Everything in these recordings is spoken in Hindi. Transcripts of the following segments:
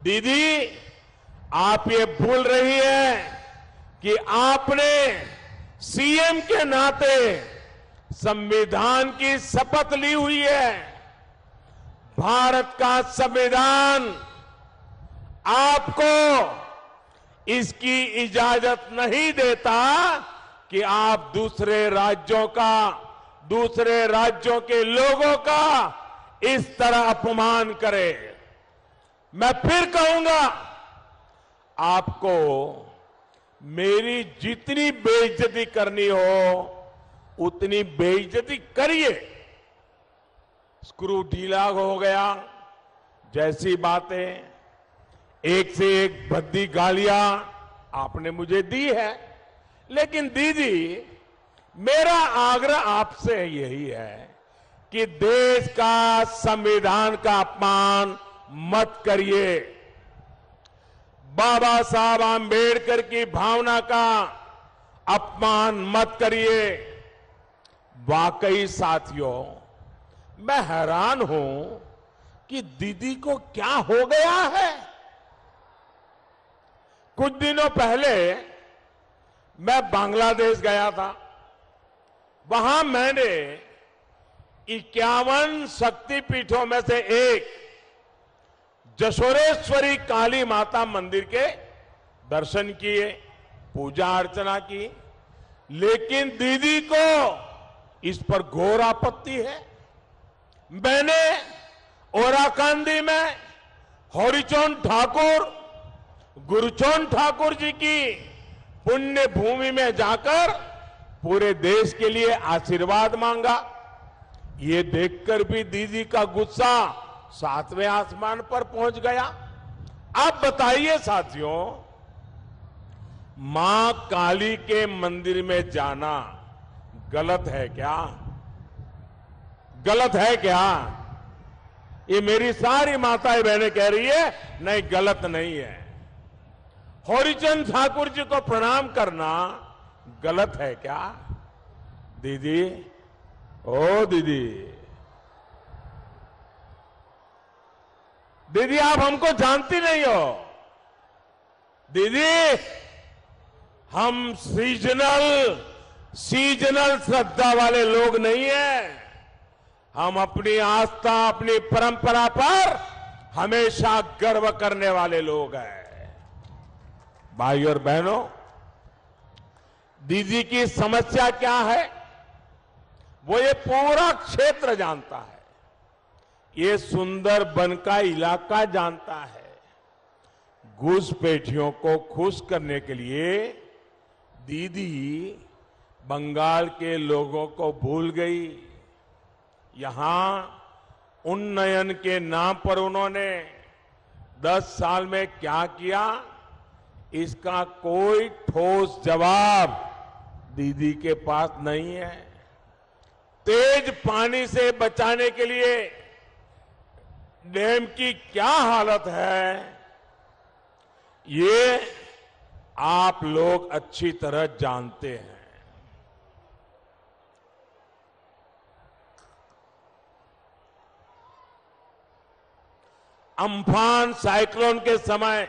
दीदी, आप ये भूल रही है कि आपने सीएम के नाते संविधान की शपथ ली हुई है। भारत का संविधान आपको इसकी इजाजत नहीं देता कि आप दूसरे राज्यों के लोगों का इस तरह अपमान करें। मैं फिर कहूंगा, आपको मेरी जितनी बेइज्जती करनी हो उतनी बेइज्जती करिए। स्क्रू ढीला हो गया जैसी बातें, एक से एक भद्दी गालियां आपने मुझे दी है, लेकिन दीदी, मेरा आग्रह आपसे यही है कि देश का संविधान का अपमान मत करिए। बाबा साहब आंबेडकर की भावना का अपमान मत करिए। वाकई साथियों, मैं हैरान हूं कि दीदी को क्या हो गया है। कुछ दिनों पहले मैं बांग्लादेश गया था। वहां मैंने 51 शक्तिपीठों में से एक जशोरेश्वरी काली माता मंदिर के दर्शन किए, पूजा अर्चना की, लेकिन दीदी को इस पर घोर आपत्ति है। मैंने ओराकांदी में हरिचरण ठाकुर, गुरुचरण ठाकुर जी की पुण्य भूमि में जाकर पूरे देश के लिए आशीर्वाद मांगा। ये देखकर भी दीदी का गुस्सा 7वें आसमान पर पहुंच गया। आप बताइए साथियों, मां काली के मंदिर में जाना गलत है क्या? गलत है क्या? ये मेरी सारी माताएं बहनें कह रही है, नहीं, गलत नहीं है। हरिचरण ठाकुर जी को प्रणाम करना गलत है क्या? दीदी, ओ दीदी, दीदी, आप हमको जानती नहीं हो। दीदी, हम सीजनल श्रद्धा वाले लोग नहीं हैं। हम अपनी आस्था, अपनी परंपरा पर हमेशा गर्व करने वाले लोग हैं। भाई और बहनों, दीदी की समस्या क्या है वो ये पूरा क्षेत्र जानता है, ये सुंदरबन का इलाका जानता है। घुसपैठियों को खुश करने के लिए दीदी बंगाल के लोगों को भूल गई। यहां उन्नयन के नाम पर उन्होंने 10 साल में क्या किया, इसका कोई ठोस जवाब दीदी के पास नहीं है। तेज पानी से बचाने के लिए डैम की क्या हालत है, ये आप लोग अच्छी तरह जानते हैं। अम्फान साइक्लोन के समय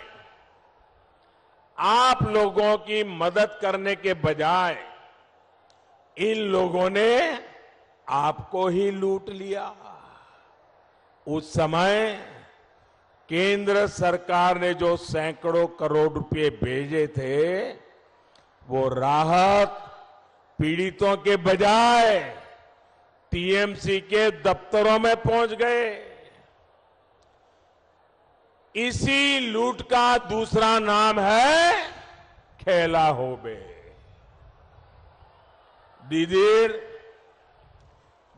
आप लोगों की मदद करने के बजाय इन लोगों ने आपको ही लूट लिया। उस समय केंद्र सरकार ने जो सैकड़ों करोड़ रुपए भेजे थे, वो राहत पीड़ितों के बजाय टीएमसी के दफ्तरों में पहुंच गए। इसी लूट का दूसरा नाम है खेला होबे।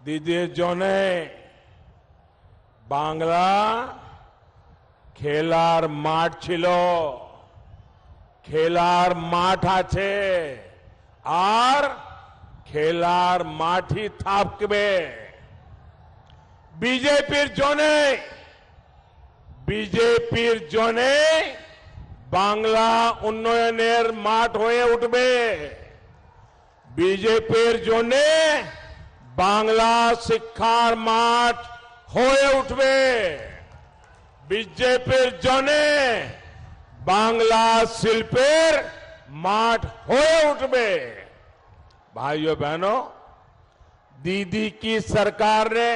दीदी जो ने बांग्ला खेलार माठ छिलो, खेलार माठ आछे और खेलार माठी थापकबे। बीजेपीर जोने बांग्ला उन्नयनेर माठ होए उठबे। बीजेपीर जोने बांग्ला शिक्षार माठ होए उठबे। बीजेपीर जने बांग्ला शिल्पेर माठ होए उठबे। भाइयों बहनों, दीदी की सरकार ने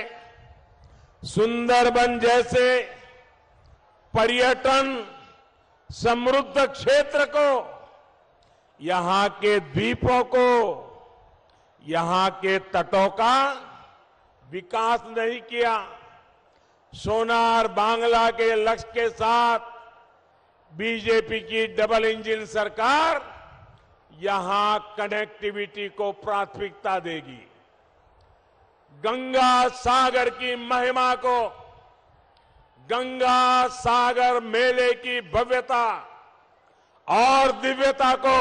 सुंदरबन जैसे पर्यटन समृद्ध क्षेत्र को, यहां के द्वीपों को, यहां के तटों का विकास नहीं किया। सोनार बांग्ला के लक्ष्य के साथ बीजेपी की डबल इंजन सरकार यहां कनेक्टिविटी को प्राथमिकता देगी। गंगा सागर की महिमा को, गंगा सागर मेले की भव्यता और दिव्यता को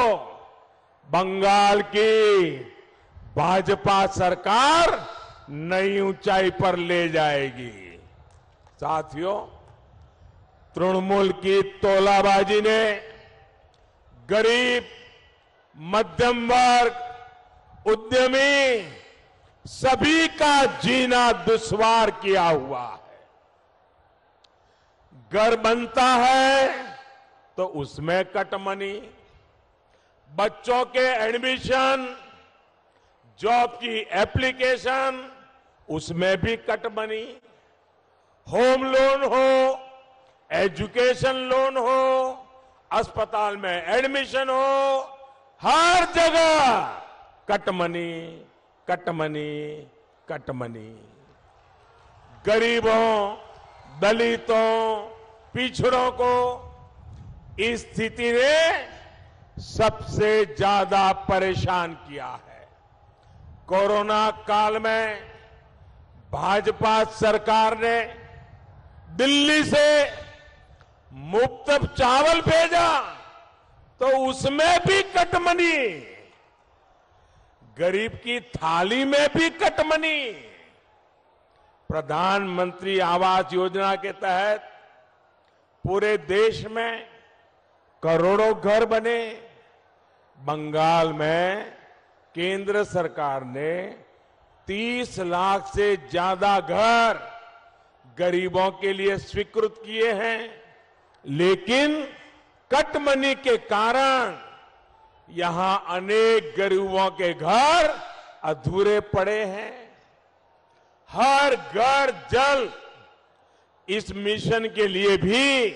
बंगाल की भाजपा सरकार नई ऊंचाई पर ले जाएगी। साथियों, तृणमूल की तोलाबाजी ने गरीब, मध्यम वर्ग, उद्यमी सभी का जीना दुश्वार किया हुआ है। घर बनता है तो उसमें कटमनी, बच्चों के एडमिशन, जॉब की एप्लीकेशन, उसमें भी कटमनी, होम लोन हो, एजुकेशन लोन हो, अस्पताल में एडमिशन हो, हर जगह कटमनी, कटमनी, कटमनी। गरीबों, दलितों, पिछड़ों को इस स्थिति ने सबसे ज्यादा परेशान किया है। कोरोना काल में भाजपा सरकार ने दिल्ली से मुफ्त चावल भेजा तो उसमें भी कटमनी, गरीब की थाली में भी कटमनी। प्रधानमंत्री आवास योजना के तहत पूरे देश में करोड़ों घर बने। बंगाल में केंद्र सरकार ने 30 लाख से ज्यादा घर गरीबों के लिए स्वीकृत किए हैं, लेकिन कटमनी के कारण यहां अनेक गरीबों के घर अधूरे पड़े हैं। हर घर जल, इस मिशन के लिए भी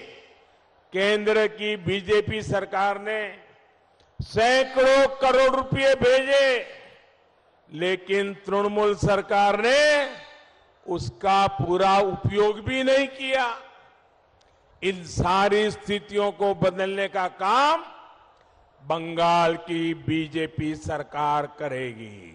केंद्र की बीजेपी सरकार ने सैकड़ों करोड़ रुपए भेजे, लेकिन तृणमूल सरकार ने उसका पूरा उपयोग भी नहीं किया। इन सारी स्थितियों को बदलने का काम बंगाल की बीजेपी सरकार करेगी।